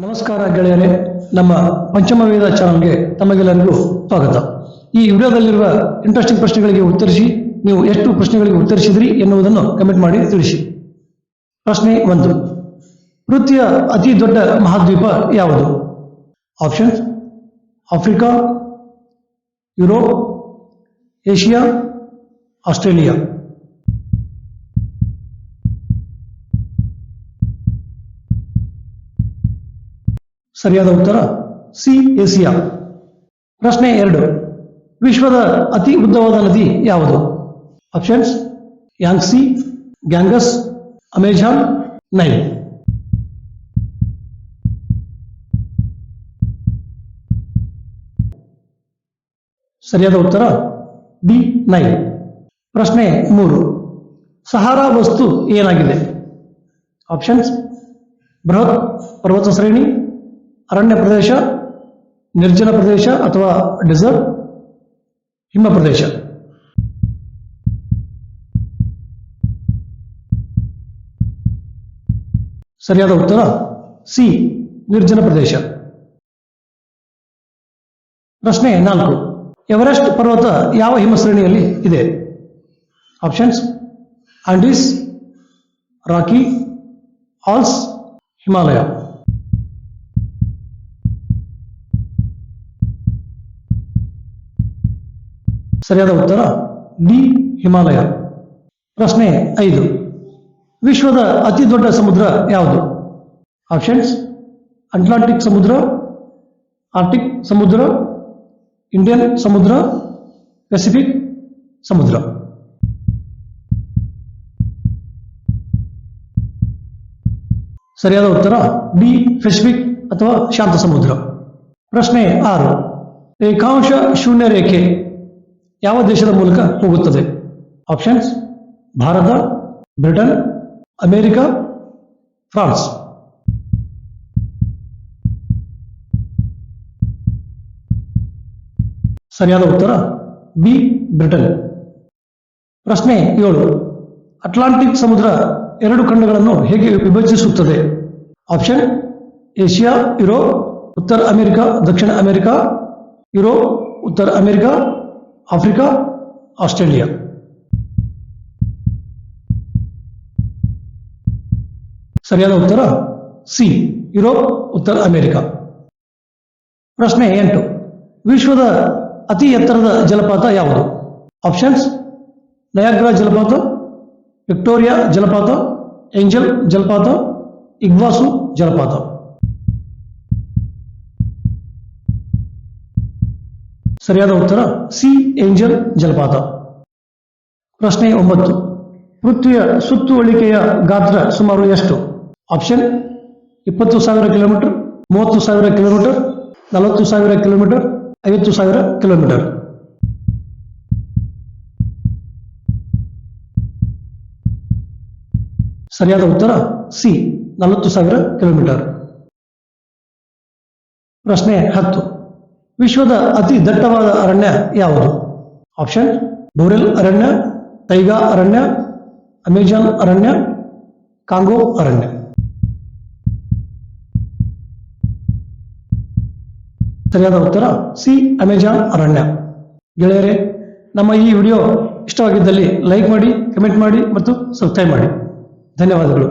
ನಮಸ್ಕಾರ ಗೆಳೆಯರೇ, ನಮ್ಮ ಪಂಚಮ ವೇದ ಚಾನಲ್ಗೆ ತಮಗೆಲ್ಲರಿಗೂ ಸ್ವಾಗತ. ಈ ವಿಡಿಯೋದಲ್ಲಿರುವ ಇಂಟ್ರೆಸ್ಟಿಂಗ್ ಪ್ರಶ್ನೆಗಳಿಗೆ ಉತ್ತರಿಸಿ. ನೀವು ಎಷ್ಟು ಪ್ರಶ್ನೆಗಳಿಗೆ ಉತ್ತರಿಸಿದ್ರಿ ಎನ್ನುವುದನ್ನು ಕಮೆಂಟ್ ಮಾಡಿ ತಿಳಿಸಿ. ಪ್ರಶ್ನೆ 1. ಪೃಥ್ವಿಯ ಅತಿ ದೊಡ್ಡ ಮಹಾದ್ವೀಪ ಯಾವುದು? Options: Africa, Europe, Asia, Australia. ಸರಿಯಾದ ಉತ್ತರ ಸಿ, ಏಷ್ಯಾ. ಪ್ರಶ್ನೆ 2. ವಿಶ್ವದ ಅತಿ ಉದ್ದವಾದ ನದಿ ಯಾವುದು? Options: Yangtze, Ganges, Amazon, Nile. ಸರಿಯಾದ ಉತ್ತರ ಡಿ, ನೈಲ್. ಪ್ರಶ್ನೆ 3. ಸಹಾರಾ ವಸ್ತು ಏನಾಗಿದೆ? ಆಪ್ಷನ್ಸ್: ಬೃಹತ್ ಪರ್ವತ ಶ್ರೇಣಿ, ಅರಣ್ಯ ಪ್ರದೇಶ, ನಿರ್ಜನ ಪ್ರದೇಶ ಅಥವಾ ಡೆಸರ್ಟ್, ಹಿಮ ಪ್ರದೇಶ. ಸರಿಯಾದ ಉತ್ತರ ಸಿ, ನಿರ್ಜನ ಪ್ರದೇಶ. ಪ್ರಶ್ನೆ 4. ಎವರೆಸ್ಟ್ ಪರ್ವತ ಯಾವ ಹಿಮ ಶ್ರೇಣಿಯಲ್ಲಿ ಇದೆ? Options: Andes, Rockies, Alps, Himalaya. ಸರಿಯಾದ ಉತ್ತರ ಡಿ, ಹಿಮಾಲಯ. ಪ್ರಶ್ನೆ 5. ವಿಶ್ವದ ಅತಿ ದೊಡ್ಡ ಸಮುದ್ರ ಯಾವುದು? ಆಪ್ಷನ್ಸ್: ಅಟ್ಲಾಂಟಿಕ್ ಸಮುದ್ರ, ಆರ್ಟಿಕ್ ಸಮುದ್ರ, ಇಂಡಿಯನ್ ಸಮುದ್ರ, ಪೆಸಿಫಿಕ್ ಸಮುದ್ರ. ಸರಿಯಾದ ಉತ್ತರ ಡಿ, ಪೆಸಿಫಿಕ್ ಅಥವಾ ಶಾಂತ ಸಮುದ್ರ. ಪ್ರಶ್ನೆ 6. ರೇಖಾಂಶ ಶೂನ್ಯ ರೇಖೆ ಯಾವ ದೇಶದ ಮೂಲಕ ಹೋಗುತ್ತದೆ? Options: Bharat, Britain, America, France. ಸರಿಯಾದ ಉತ್ತರ ಬಿ, ಬ್ರಿಟನ್. ಪ್ರಶ್ನೆ 7. ಅಟ್ಲಾಂಟಿಕ್ ಸಮುದ್ರ ಎರಡು ಖಂಡಗಳನ್ನು ಹೇಗೆ ವಿಭಜಿಸುತ್ತದೆ? ಆಪ್ಷನ್: ಏಷ್ಯಾ, ಯುರೋಪ್, ಉತ್ತರ ಅಮೆರಿಕ, ದಕ್ಷಿಣ ಅಮೆರಿಕ, ಯುರೋಪ್, ಉತ್ತರ ಅಮೆರಿಕ, ಆಫ್ರಿಕಾ, ಆಸ್ಟ್ರೇಲಿಯಾ. ಸರಿಯಾದ ಉತ್ತರ ಸಿ, ಯುರೋಪ್, ಉತ್ತರ ಅಮೆರಿಕ. ಪ್ರಶ್ನೆ 8. ವಿಶ್ವದ ಅತಿ ಎತ್ತರದ ಜಲಪಾತ ಯಾವುದು? ಆಪ್ಷನ್ಸ್: ನಯಾಗ್ರಾ ಜಲಪಾತ, ವಿಕ್ಟೋರಿಯಾ ಜಲಪಾತ, ಏಂಜಲ್ ಜಲಪಾತ, ಇಗ್ವಾಸು ಜಲಪಾತ. ಸರಿಯಾದ ಉತ್ತರ ಸಿ, ಏಂಜಲ್ ಜಲಪಾತ. ಪ್ರಶ್ನೆ 9. ಪೃಥ್ವಿಯ ಸುತ್ತುವಳಿಕೆಯ ಗಾತ್ರ ಸುಮಾರು ಎಷ್ಟು? Option: 20,000 kilometre, 30,000 kilometre, 40,000 kilometre, 50,000 kilometre. ಸರಿಯಾದ ಉತ್ತರ ಸಿ, 40,000 ಕಿಲೋಮೀಟರ್. ಪ್ರಶ್ನೆ 10. ವಿಶ್ವದ ಅತಿ ದಟ್ಟವಾದ ಅರಣ್ಯ ಯಾವುದು? ಆಪ್ಷನ್: ಬೋರೆಲ್ ಅರಣ್ಯ, ಟೈಗಾ ಅರಣ್ಯ, ಅಮೆಜಾನ್ ಅರಣ್ಯ, ಕಾಂಗೋ ಅರಣ್ಯ. ಸರಿಯಾದ ಉತ್ತರ ಸಿ, ಅಮೆಜಾನ್ ಅರಣ್ಯ. ಗೆಳೆಯರೇ, ನಮ್ಮ ಈ ವಿಡಿಯೋ ಇಷ್ಟವಾಗಿದ್ದಲ್ಲಿ ಲೈಕ್ ಮಾಡಿ, ಕಮೆಂಟ್ ಮಾಡಿ ಮತ್ತು ಸಬ್ಸ್ಕ್ರೈಬ್ ಮಾಡಿ. ಧನ್ಯವಾದಗಳು.